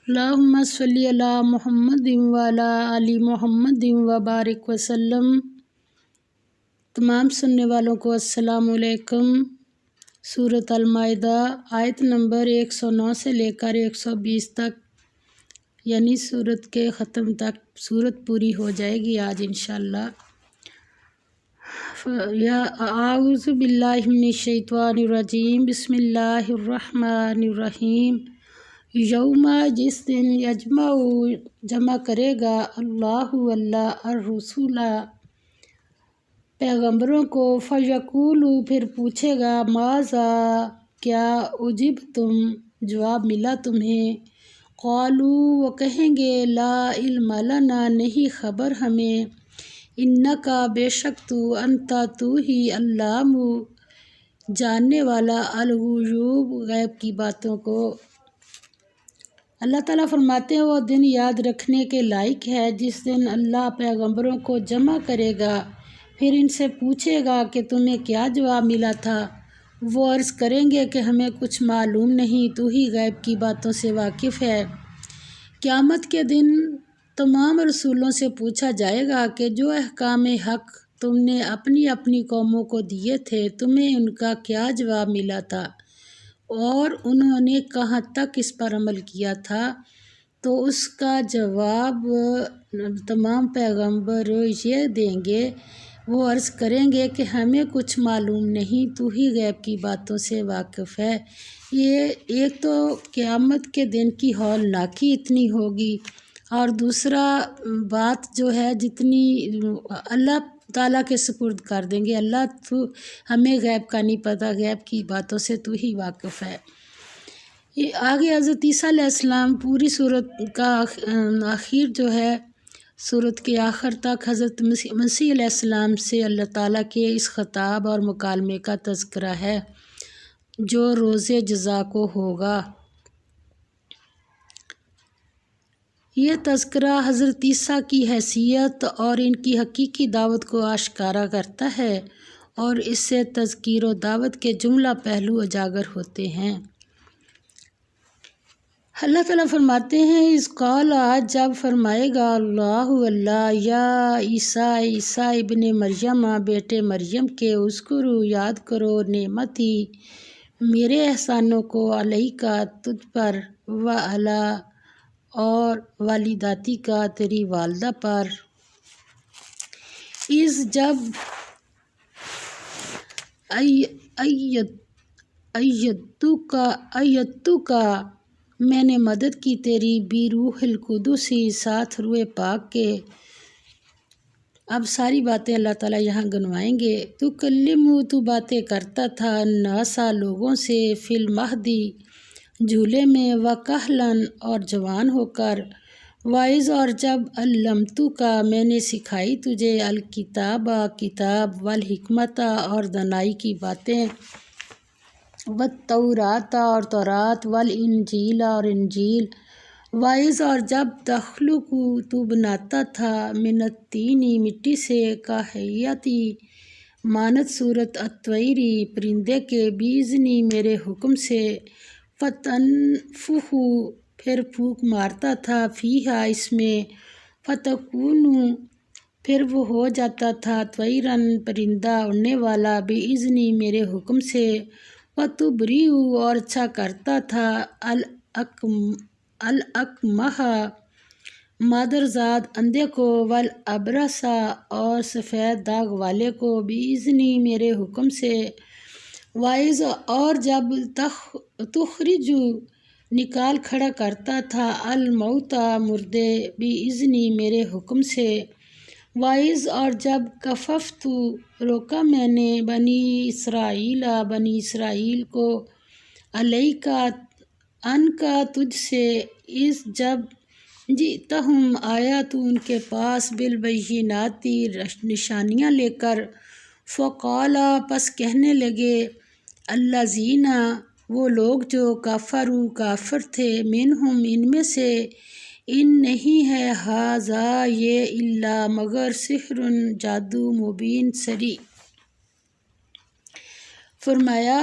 اللہم صلی علی محمد و علی آل محمد و بارک وسلم۔ تمام سننے والوں کو السلام علیکم۔ سورۃ المائدہ آیت نمبر 109 سے لے کر 120 تک، یعنی سورت کے ختم تک سورت پوری ہو جائے گی آج انشاءاللہ۔ اعوذ باللہ من الشیطان الرجیم، بسم اللہ الرحمن الرحیم۔ یوم، جس دن، جمع کرے گا اللہ الرسول پیغمبروں کو، فیقول، پھر پوچھے گا، ماذا، کیا، اجبتم، جواب ملا تمہیں، قالوا، وہ کہیں گے، لا علم لنا، نہیں خبر ہمیں، انکا، بے شک تو، انتا، تو ہی، علام، جاننے والا، الغیوب، غیب کی باتوں کو۔ اللہ تعالیٰ فرماتے ہیں وہ دن یاد رکھنے کے لائق ہے جس دن اللہ پیغمبروں کو جمع کرے گا، پھر ان سے پوچھے گا کہ تمہیں کیا جواب ملا تھا۔ وہ عرض کریں گے کہ ہمیں کچھ معلوم نہیں، تو ہی غیب کی باتوں سے واقف ہے۔ قیامت کے دن تمام رسولوں سے پوچھا جائے گا کہ جو احکام حق تم نے اپنی اپنی قوموں کو دیے تھے، تمہیں ان کا کیا جواب ملا تھا اور انہوں نے کہاں تک اس پر عمل کیا تھا؟ تو اس کا جواب تمام پیغمبر یہ دیں گے، وہ عرض کریں گے کہ ہمیں کچھ معلوم نہیں، تو ہی غیب کی باتوں سے واقف ہے۔ یہ ایک تو قیامت کے دن کی ہولناکی اتنی ہوگی، اور دوسرا بات جو ہے جتنی اللہ تعالیٰ کے سپرد کر دیں گے، اللہ تو ہمیں غیب کا نہیں پتہ، غیب کی باتوں سے تو ہی واقف ہے۔ آگے حضرت عیسیٰ علیہ السلام پوری صورت کا آخر جو ہے، صورت کے آخر تک حضرت مسیح علیہ السلام سے اللہ تعالیٰ کے اس خطاب اور مکالمے کا تذکرہ ہے جو روز جزا کو ہوگا۔ یہ تذکرہ حضرت عیسیٰ کی حیثیت اور ان کی حقیقی دعوت کو آشکارا کرتا ہے، اور اس سے تذکیر و دعوت کے جملہ پہلو اجاگر ہوتے ہیں۔ اللہ تعالیٰ فرماتے ہیں، اس قال، آج جب فرمائے گا اللہ، یا عیسیٰ، عیسیٰ ابن مریم، بیٹے مریم کے، اذکروا، یاد کرو، نعمتی، میرے احسانوں کو، علیکا، تجھ پر، وعلی، اور والداتی کا، تیری والدہ پر، جب ایتو کا میں نے مدد کی تیری، بروح القدس، ساتھ روح پاک کے۔ اب ساری باتیں اللہ تعالیٰ یہاں گنوائیں گے۔ تو باتیں کرتا تھا، الناسا، لوگوں سے، فی المہدی، جھولے میں، وکہلاً، اور جوان ہو کر، وائز، اور جب علمتو کا میں نے سکھائی تجھے، الکتاب، کتاب، والحکمت، اور دانائی کی باتیں، والتورات، اور تورات، والانجیل، اور انجیل، وائز، اور جب تخلق تو بناتا تھا، من الطین، مٹی سے، کہیتی، مانت صورت، الطیری، پرندے کے، باذنی، میرے حکم سے، فتنفخ، پھر پھونک مارتا تھا، فیہا، اس میں، فتکون، پھر وہ ہو جاتا تھا، طیراً، پرندہ، اڑنے والا، باذنی، میرے حکم سے، وتبرئ، اور اچھا کرتا تھا، الاکمہ، مادرزاد، اندھے کو، والابرص، اور سفید داغ والے کو، باذنی، میرے حکم سے، وائز، اور جب تخرج، نکال کھڑا کرتا تھا، الموتیٰ، مردے، باذنی، میرے حکم سے، وائز، اور جب کففت، روکا میں نے، بنی اسرائیل کو، علیکا، ان کا، تجھ سے، جب جئتہم، آیا تو ان کے پاس، بالبینات، نشانیاں لے کر، فقال، پس کہنے لگے، الذین، وہ لوگ جو، کفروا، کافر تھے، منہم، ان میں سے، ان نہیں ہے، ھذا، یہ، الا، مگر، سحر، جادو، مبین، سری۔ فرمایا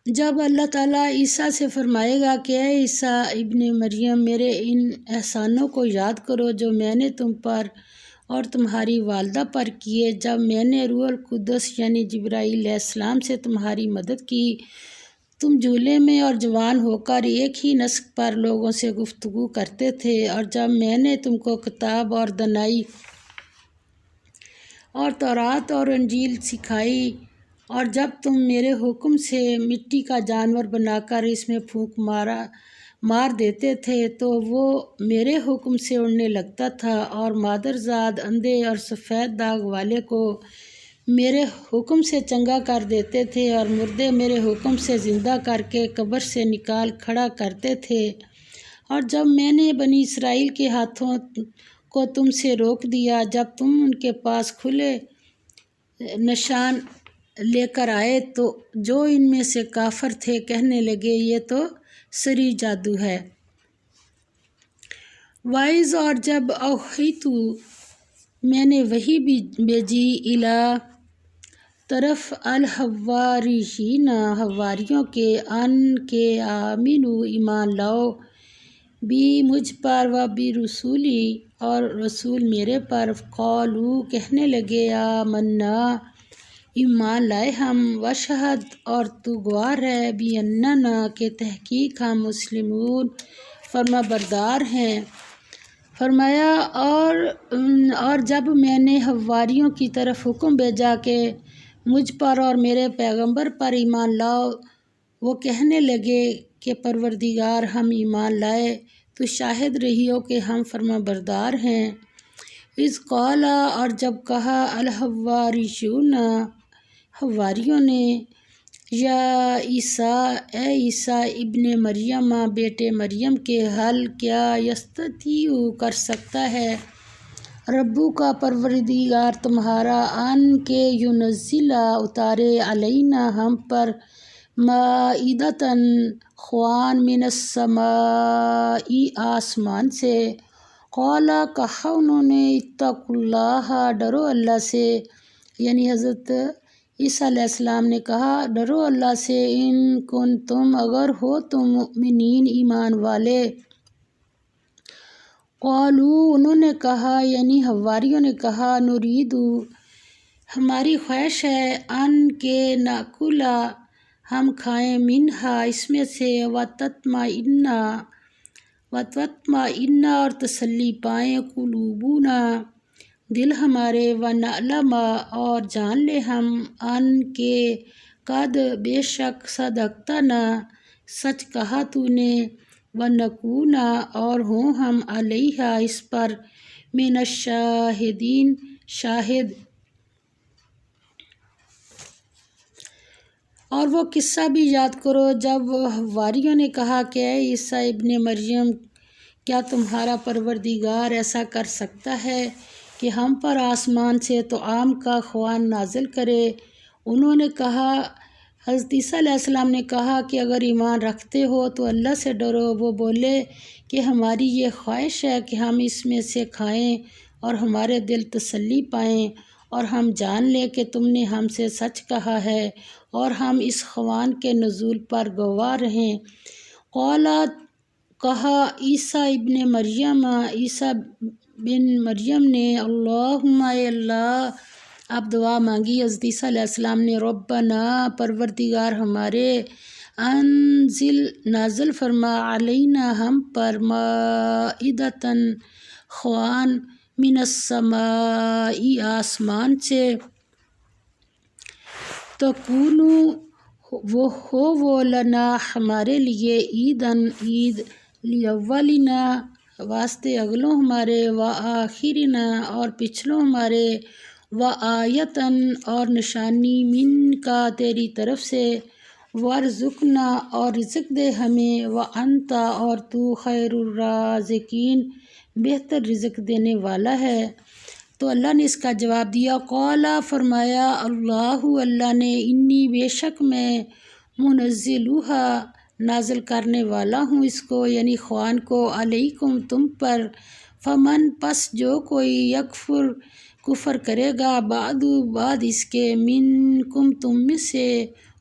جب اللہ تعالیٰ عیسیٰ سے فرمائے گا کہ اے عیسیٰ ابن مریم میرے ان احسانوں کو یاد کرو جو میں نے تم پر اور تمہاری والدہ پر کیے، جب میں نے روح القدس یعنی جبرائیل علیہ السلام سے تمہاری مدد کی، تم جھولے میں اور جوان ہو کر ایک ہی نسق پر لوگوں سے گفتگو کرتے تھے، اور جب میں نے تم کو کتاب اور دانائی اور تورات اور انجیل سکھائی، اور جب تم میرے حکم سے مٹی کا جانور بنا کر اس میں پھونک مار دیتے تھے تو وہ میرے حکم سے اڑنے لگتا تھا، اور مادرزاد اندھے اور سفید داغ والے کو میرے حکم سے چنگا کر دیتے تھے، اور مردے میرے حکم سے زندہ کر کے قبر سے نکال کھڑا کرتے تھے، اور جب میں نے بنی اسرائیل کے ہاتھوں کو تم سے روک دیا جب تم ان کے پاس کھلے نشان لے کر آئے، تو جو ان میں سے کافر تھے کہنے لگے یہ تو سری جادو ہے۔ وائز اور جب اوحیتو میں نے وحی بھیجی الی طرف الحواریین حواریوں کے ان کے آمنو ایمان لاؤ بھی مجھ پر و بھی رسولی اور رسول میرے پر، قالو کہنے لگے آمنا ایمان لائے ہم، وشہد اور تو گواہ ہے بھی اننا کہ تحقیق ہم مسلمون فرما بردار ہیں۔ فرمایا اور جب میں نے حواریوں کی طرف حکم بھیجا کہ مجھ پر اور میرے پیغمبر پر ایمان لاؤ، وہ کہنے لگے کہ پروردگار ہم ایمان لائے، تو شاہد رہیو کہ ہم فرما بردار ہیں۔ اذ قال اور جب کہا الحواریون حواریوں نے، یا عیسیٰ اے عیسیٰ ابن مریم بیٹے مریم کے، حل کیا یستطیع کر سکتا ہے ربو کا پروردگار تمہارا، ان کے ینزل اتارے علینا ہم پر، مائدۃ خوان من السماء آسمان سے، قال کہا انہوں نے اتقوا اللہ ڈرو اللہ سے، یعنی حضرت عیسیٰ علیہ السلام نے کہا ڈرو اللہ سے، ان کنتم اگر ہو تم مؤمنین ایمان والے۔ قالو انہوں نے کہا یعنی حواریوں نے کہا نریدو ہماری خواہش ہے، ان کے ناکلا ہم کھائیں، منہا اس میں سے، وتطمئن اور تسلی پائیں، قلوبنا دل ہمارے، ونعلم اور جان لے ہم، ان کے قد بے شک صدقتنا سچ کہا تو نے، ونکون اور ہوں ہم علیہا اس پر، من الشاہدین شاہد۔ اور وہ قصہ بھی یاد کرو جب حواریوں نے کہا کہ اے عیسیٰ ابن مریم کیا تمہارا پروردگار ایسا کر سکتا ہے کہ ہم پر آسمان سے طعام کا خوان نازل کرے؟ انہوں نے کہا حضرت عیسیٰ علیہ السلام نے کہا کہ اگر ایمان رکھتے ہو تو اللہ سے ڈرو۔ وہ بولے کہ ہماری یہ خواہش ہے کہ ہم اس میں سے کھائیں اور ہمارے دل تسلی پائیں، اور ہم جان لیں کہ تم نے ہم سے سچ کہا ہے، اور ہم اس خوان کے نزول پر گواہ رہیں۔ قالت کہا عیسیٰ ابن مریم عیسیٰ بن مریم نے، اللہم اے اللہ، اب دعا مانگی حضرت عیسیٰ علیہ السلام نے، ربنا پروردگار ہمارے، انزل نازل فرما علینا ہم پر، مائدۃ خوان من السماء آسمان سے، تکونو وہ لنا ہمارے لیے، عیداً عید، لیولنا واسطے اگلوں ہمارے، وآخرنا اور پچھلوں ہمارے، وآیتاً اور نشانی من کا تیری طرف سے، وارزقنا اور رزق دے ہمیں، وانت اور تو خیر الرازقین بہتر رزق دینے والا ہے۔ تو اللہ نے اس کا جواب دیا، قال فرمایا اللہ نے، انی بے شک میں، منزلھا نازل کرنے والا ہوں اس کو یعنی خوان کو، علیکم تم پر، فمن پس جو کوئی کفر کرے گا، بعد اس کے، منکم تم میں سے،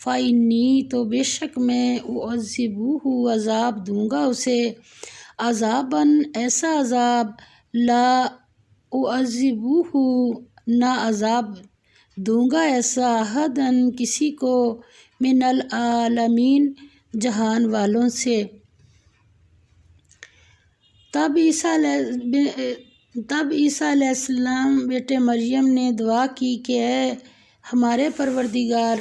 فَإِنِّی تو بے شک میں اعذبہ عذاب دوں گا اسے، عذاباً ایسا عذاب، لا اعذبہ نہ عذاب دوں گا ایسا، احداً کسی کو، من العالمین جہان والوں سے۔ تب عیسیٰ علیہ السلام بیٹے مریم نے دعا کی کہ اے ہمارے پروردگار،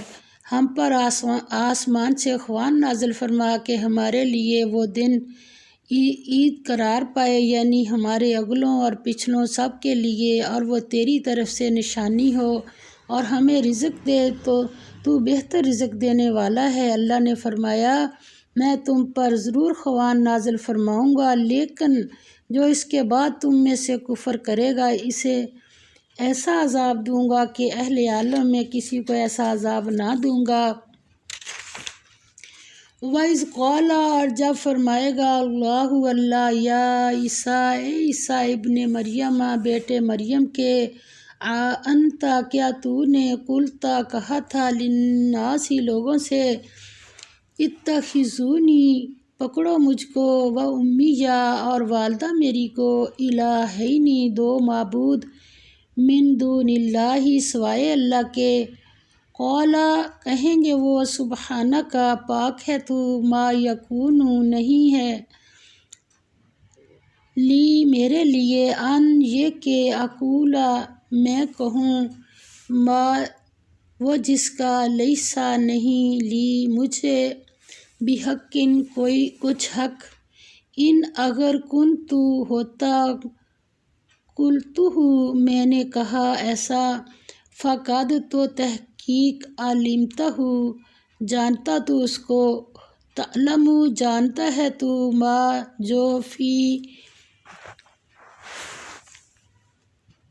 ہم پر آسمان سے خوان نازل فرما کہ ہمارے لیے وہ دن عید قرار پائے، یعنی ہمارے اگلوں اور پچھلوں سب کے لیے، اور وہ تیری طرف سے نشانی ہو، اور ہمیں رزق دے تو بہتر رزق دینے والا ہے۔ اللہ نے فرمایا میں تم پر ضرور خوان نازل فرماؤں گا، لیکن جو اس کے بعد تم میں سے کفر کرے گا اسے ایسا عذاب دوں گا کہ اہل عالم میں کسی کو ایسا عذاب نہ دوں گا۔ وَإِذْ قَالَ اور جب فرمائے گا اللہ یا عیسیٰ، اے عیسیٰ ابن مریم بیٹے مریم کے، انتا کیا تو نے، قلتا کہا تھا، للناس لوگوں سے، اتخذونی پکڑو مجھ کو، و امیہ اور والدہ میری کو، الہینی دو معبود، من دون اللہ سوائے اللہ کے۔ قال کہیں گے وہ، سبحانک پاک ہے تو، ما یکون نہیں ہے، لی میرے لیے، ان یہ کہ اقولا میں کہوں، ما وہ جس کا، لیسا نہیں، لی مجھے، بحقٍ کوئی کچھ حق، ان اگر کنتُ ہوتا، قلتہ میں نے کہا ایسا، فقد تو تحقیق، علمتہ جانتا تو اس کو، تعلم جانتا ہے تو، ما جو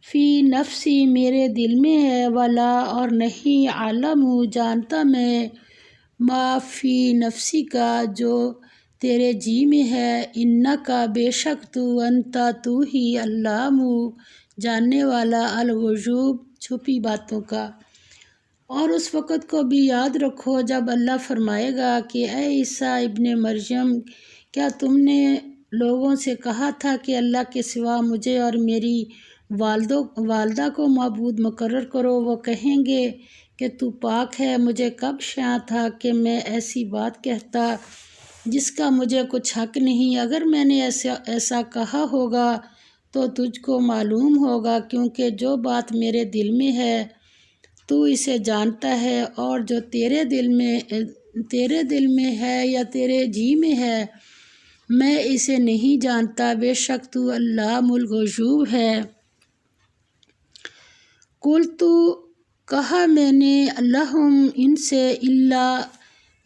فی نفسی میرے دل میں ہے، ولا اور نہیں، عالم جانتا میں، ما فی نفسی کا جو تیرے جی میں ہے، انکا بے شک تو، انتا تو ہی، علام جاننے والا، الغیوب چھپی باتوں کا۔ اور اس وقت کو بھی یاد رکھو جب اللہ فرمائے گا کہ اے عیسیٰ ابن مریم، کیا تم نے لوگوں سے کہا تھا کہ اللہ کے سوا مجھے اور میری والدہ کو معبود مقرر کرو؟ وہ کہیں گے کہ تو پاک ہے، مجھے کب شیاں تھا کہ میں ایسی بات کہتا جس کا مجھے کچھ حق نہیں، اگر میں نے ایسا کہا ہوگا تو تجھ کو معلوم ہوگا، کیونکہ جو بات میرے دل میں ہے تو اسے جانتا ہے، اور جو تیرے دل میں ہے یا تیرے جی میں ہے میں اسے نہیں جانتا، بے شک تو علام الغیوب ہے۔ قلت کہا میں نے، لہم ان سے، الا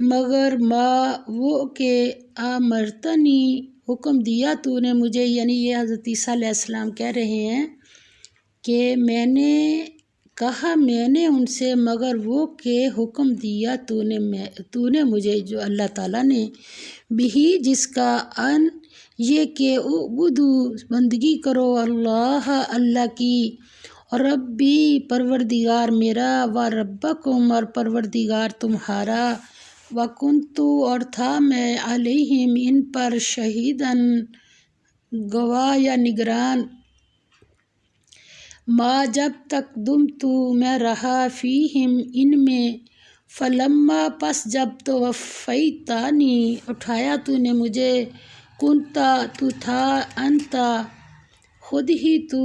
مگر، ما وہ کہ، امرتنی حکم دیا تو نے مجھے، یعنی یہ حضرت عیسیٰ علیہ السلام کہہ رہے ہیں کہ میں نے کہا میں نے ان سے، مگر وہ کہ حکم دیا تو نے مجھے، جو اللہ تعالیٰ نے، بھی جس کا، ان یہ کہ، اعبدو بندگی کرو، اللہ کی، ربی پروردگار میرا، و ربکم اور پروردگار تمہارا، وکنتو اور تھا میں، علیہم ان پر، شہیداً گواہ یا نگران، ما جب تک، دمتو میں رہا، فیہم ان میں، فلما پس جب، توفیتانی اٹھایا تو نے مجھے، کنتا تو تھا، انتا خود ہی تو،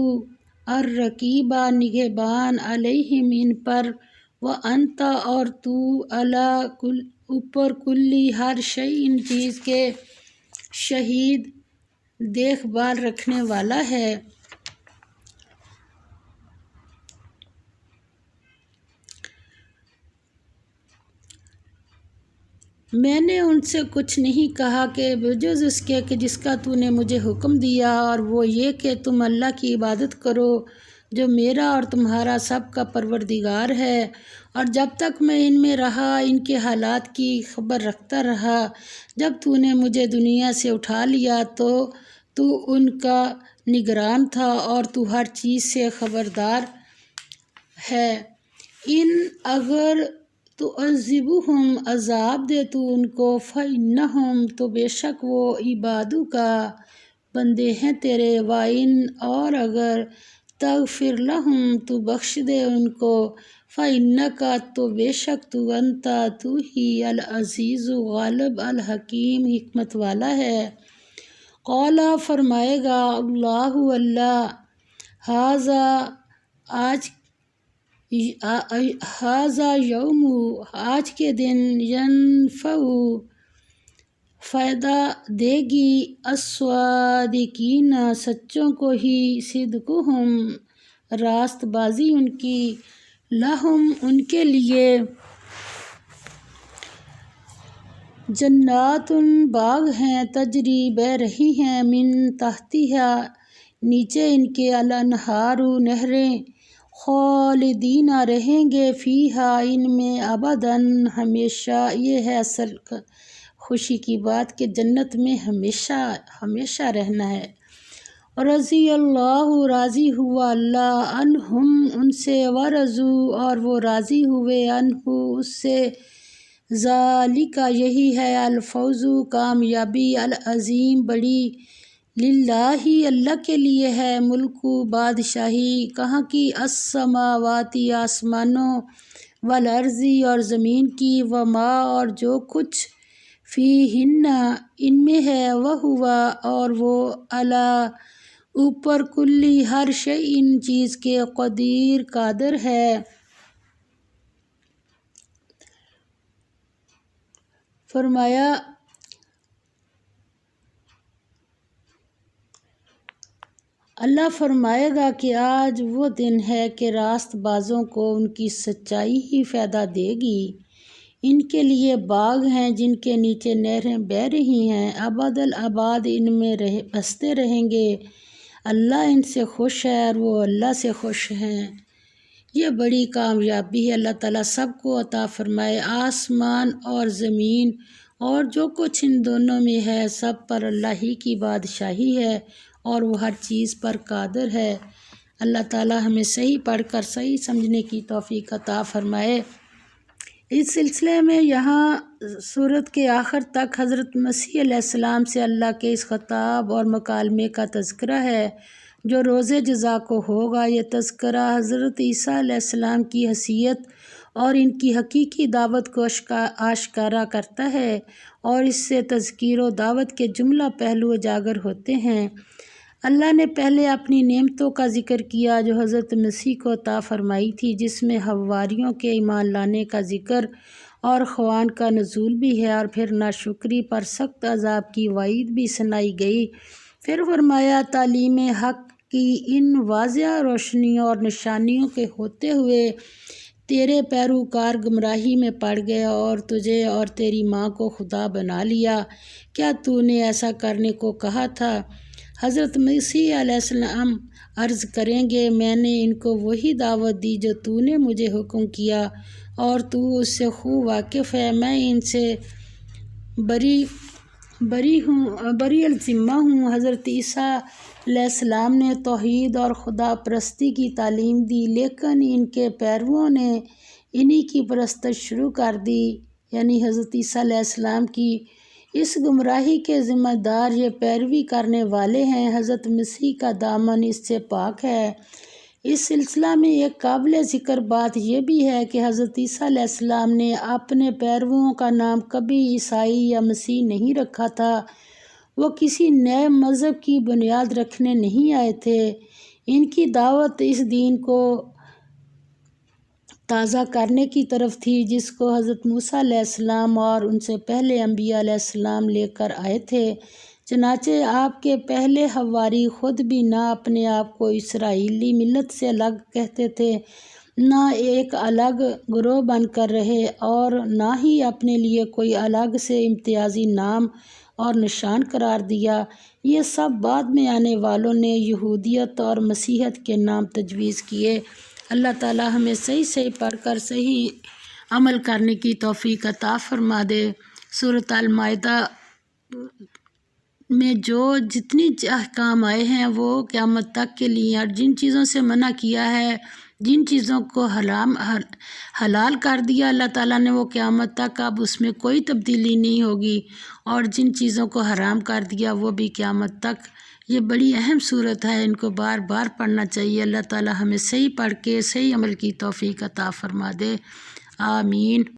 الرقیبہ نگہبان، علیہم ان پر، وانتا اور تو، علی اوپر، کلی ہر شیء چیز کے، شہید دیکھ بھال رکھنے والا ہے۔ میں نے ان سے کچھ نہیں کہا کہ بجز اس کے کہ جس کا تو نے مجھے حکم دیا، اور وہ یہ کہ تم اللہ کی عبادت کرو جو میرا اور تمہارا سب کا پروردگار ہے، اور جب تک میں ان میں رہا ان کے حالات کی خبر رکھتا رہا، جب تو نے مجھے دنیا سے اٹھا لیا تو ان کا نگران تھا، اور تو ہر چیز سے خبردار ہے۔ ان اگر تو عذبہم عذاب دے تو ان کو، فإنہم تو بے شک وہ، عبادو کا بندے ہیں تیرے، وَإِنْ اور اگر تغفر لہم تو بخش دے ان کو، فإنک تو بے شک تو، انت تو ہی، العزیز غالب، الحکیم حکمت والا ہے۔ قال فرمائے گا اللہ اللہ، ھذا آج، ھذا یوم آج کے دن، ینفع فائدہ دے گی، الصادقین سچوں کو ہی، صدقہم راست بازی ان کی، لہم ان کے لیے، جنات باغ ہیں، تجری بہہ رہی ہیں، من تحتہا نیچے ان کے، الانہار نہریں، خالدین رہیں گے، فیہا ان میں، ابداً ہمیشہ۔ یہ ہے اصل خوشی کی بات کہ جنت میں ہمیشہ ہمیشہ رہنا ہے۔ رضی اللہ راضی ہوا اللہ، عنہم ان سے، ورضوا اور وہ راضی ہوئے، عنہ اس سے، ذالک یہی ہے، الفوز کامیابی، العظیم بڑی، للہ اللہ کے لیے ہے، ملک بادشاہی، کہاں کی، السماوات آسمانوں، والارض اور زمین کی، وما اور جو کچھ، فیہن ان میں ہے، وہو اور وہ، علی اوپر، کلی ہر شیء چیز کے، قدیر قادر ہے۔ فرمایا اللہ فرمائے گا کہ آج وہ دن ہے کہ راست بازوں کو ان کی سچائی ہی فائدہ دے گی، ان کے لیے باغ ہیں جن کے نیچے نہریں بہہ رہی ہیں، ابد الآباد ان میں بستے رہیں گے، اللہ ان سے خوش ہے اور وہ اللہ سے خوش ہیں۔ یہ بڑی کامیابی ہے، اللہ تعالیٰ سب کو عطا فرمائے۔ آسمان اور زمین اور جو کچھ ان دونوں میں ہے، سب پر اللہ ہی کی بادشاہی ہے اور وہ ہر چیز پر قادر ہے۔ اللہ تعالیٰ ہمیں صحیح پڑھ کر صحیح سمجھنے کی توفیق عطا فرمائے۔ اس سلسلے میں یہاں سورت کے آخر تک حضرت مسیح علیہ السلام سے اللہ کے اس خطاب اور مکالمے کا تذکرہ ہے جو روز جزا کو ہوگا۔ یہ تذکرہ حضرت عیسیٰ علیہ السلام کی حیثیت اور ان کی حقیقی دعوت کو آشکارا کرتا ہے، اور اس سے تذکیر و دعوت کے جملہ پہلو اجاگر ہوتے ہیں۔ اللہ نے پہلے اپنی نعمتوں کا ذکر کیا جو حضرت مسیح کو عطا فرمائی تھی، جس میں حواریوں کے ایمان لانے کا ذکر اور خوان کا نزول بھی ہے، اور پھر ناشکری پر سخت عذاب کی وعید بھی سنائی گئی۔ پھر فرمایا تعلیم حق کی ان واضح روشنیوں اور نشانیوں کے ہوتے ہوئے تیرے پیروکار گمراہی میں پڑ گئے اور تجھے اور تیری ماں کو خدا بنا لیا، کیا تو نے ایسا کرنے کو کہا تھا؟ حضرت مسیح علیہ السلام عرض کریں گے، میں نے ان کو وہی دعوت دی جو تو نے مجھے حکم کیا اور تو اس سے خوب واقف ہے، میں ان سے بری الذمہ ہوں۔ حضرت عیسیٰ علیہ السلام نے توحید اور خدا پرستی کی تعلیم دی، لیکن ان کے پیرووں نے انہی کی پرستش شروع کر دی، یعنی حضرت عیسیٰ علیہ السلام کی۔ اس گمراہی کے ذمہ دار یہ پیروی کرنے والے ہیں، حضرت مسیح کا دامن اس سے پاک ہے۔ اس سلسلہ میں ایک قابل ذکر بات یہ بھی ہے کہ حضرت عیسیٰ علیہ السلام نے اپنے پیرووں کا نام کبھی عیسائی یا مسیح نہیں رکھا تھا، وہ کسی نئے مذہب کی بنیاد رکھنے نہیں آئے تھے، ان کی دعوت اس دین کو تازہ کرنے کی طرف تھی جس کو حضرت موسیٰ علیہ السلام اور ان سے پہلے انبیاء علیہ السلام لے کر آئے تھے۔ چنانچہ آپ کے پہلے حواری خود بھی نہ اپنے آپ کو اسرائیلی ملت سے الگ کہتے تھے، نہ ایک الگ گروہ بن کر رہے، اور نہ ہی اپنے لیے کوئی الگ سے امتیازی نام اور نشان قرار دیا۔ یہ سب بعد میں آنے والوں نے یہودیت اور مسیحیت کے نام تجویز کیے۔ اللہ تعالیٰ ہمیں صحیح پڑھ کر صحیح عمل کرنے کی توفیق عطا فرما دے۔ سورۃ المائدہ میں جو جتنی احکام آئے ہیں وہ قیامت تک کے لیے، اور جن چیزوں سے منع کیا ہے جن چیزوں کو حلال کر دیا اللہ تعالیٰ نے وہ قیامت تک اب اس میں کوئی تبدیلی نہیں ہوگی، اور جن چیزوں کو حرام کر دیا وہ بھی قیامت تک۔ یہ بڑی اہم صورت ہے، ان کو بار بار پڑھنا چاہیے۔ اللہ تعالیٰ ہمیں صحیح پڑھ کے صحیح عمل کی توفیق عطا فرما دے، آمین۔